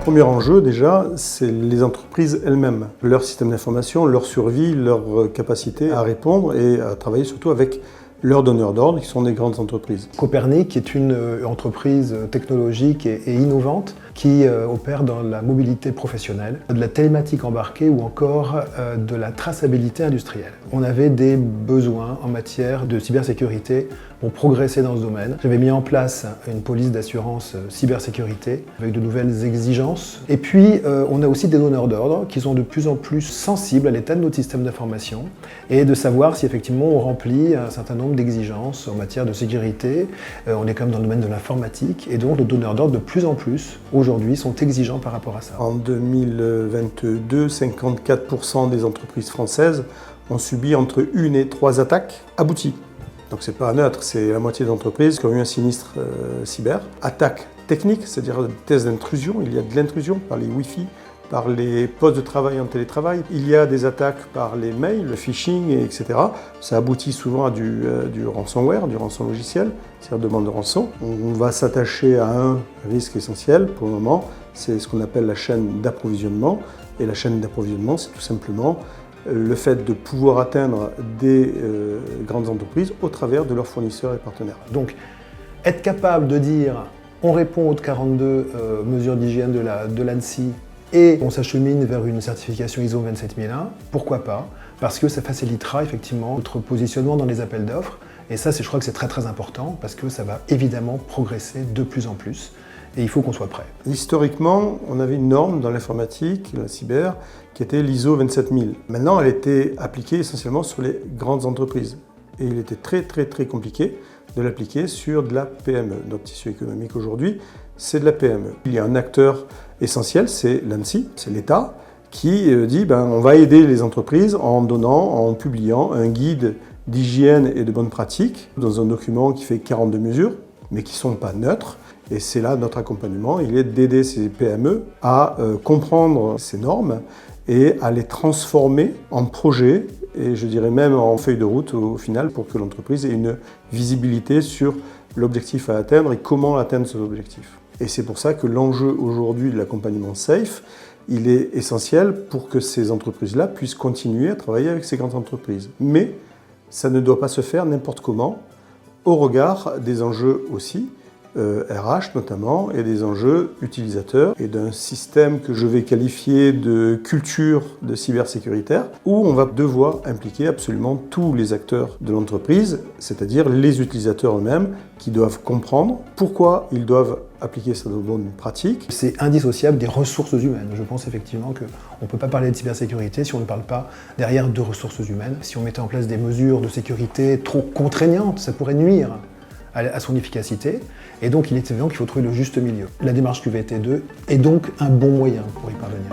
Premier enjeu déjà, c'est les entreprises elles-mêmes, leur système d'information, leur survie, leur capacité à répondre et à travailler surtout avec leurs donneurs d'ordre, qui sont des grandes entreprises. Copernic est une entreprise technologique et innovante qui opère dans la mobilité professionnelle, de la télématique embarquée ou encore de la traçabilité industrielle. On avait des besoins en matière de cybersécurité pour progresser dans ce domaine. J'avais mis en place une police d'assurance cybersécurité avec de nouvelles exigences. Et puis, on a aussi des donneurs d'ordre qui sont de plus en plus sensibles à l'état de notre système d'information et de savoir si effectivement on remplit un certain nombre d'exigences en matière de sécurité. On est quand même dans le domaine de l'informatique et donc les donneurs d'ordre de plus en plus aujourd'hui sont exigeants par rapport à ça. En 2022, 54% des entreprises françaises ont subi entre 1 et 3 attaques abouties. Donc c'est pas neutre, c'est la moitié des entreprises qui ont eu un sinistre cyber. Attaque technique, c'est-à-dire tests d'intrusion, il y a de l'intrusion par les Wi-Fi, par les postes de travail en télétravail. Il y a des attaques par les mails, le phishing, etc. Ça aboutit souvent à du ransomware, du rançon logiciel, c'est-à-dire demande de rançon. On va s'attacher à un risque essentiel pour le moment, c'est ce qu'on appelle la chaîne d'approvisionnement. Et la chaîne d'approvisionnement, c'est tout simplement le fait de pouvoir atteindre des grandes entreprises au travers de leurs fournisseurs et partenaires. Donc, être capable de dire on répond aux 42 mesures d'hygiène de l'ANSSI et on s'achemine vers une certification ISO 27001, pourquoi pas? Parce que ça facilitera effectivement notre positionnement dans les appels d'offres. Et ça, je crois que c'est très très important parce que ça va évidemment progresser de plus en plus. Et il faut qu'on soit prêt. Historiquement, on avait une norme dans l'informatique, la cyber, qui était l'ISO 27000. Maintenant, elle était appliquée essentiellement sur les grandes entreprises. Et il était très compliqué de l'appliquer sur de la PME. Notre tissu économique aujourd'hui, c'est de la PME. Il y a un acteur essentiel, c'est l'ANSSI, c'est l'État, qui dit on va aider les entreprises en publiant un guide d'hygiène et de bonnes pratiques dans un document qui fait 42 mesures, mais qui ne sont pas neutres. Et c'est là notre accompagnement, il est d'aider ces PME à comprendre ces normes et à les transformer en projets et je dirais même en feuille de route au final pour que l'entreprise ait une visibilité sur l'objectif à atteindre et comment atteindre cet objectif. Et c'est pour ça que l'enjeu aujourd'hui de l'accompagnement SAFE, il est essentiel pour que ces entreprises-là puissent continuer à travailler avec ces grandes entreprises. Mais ça ne doit pas se faire n'importe comment, au regard des enjeux aussi, RH notamment, et des enjeux utilisateurs, et d'un système que je vais qualifier de culture de cybersécuritaire, où on va devoir impliquer absolument tous les acteurs de l'entreprise, c'est-à-dire les utilisateurs eux-mêmes, qui doivent comprendre pourquoi ils doivent appliquer cette bonne pratique. C'est indissociable des ressources humaines. Je pense effectivement qu'on ne peut pas parler de cybersécurité si on ne parle pas derrière de ressources humaines. Si on mettait en place des mesures de sécurité trop contraignantes, ça pourrait nuire à son efficacité. Et donc il est évident qu'il faut trouver le juste milieu. La démarche QVT2 est donc un bon moyen pour y parvenir.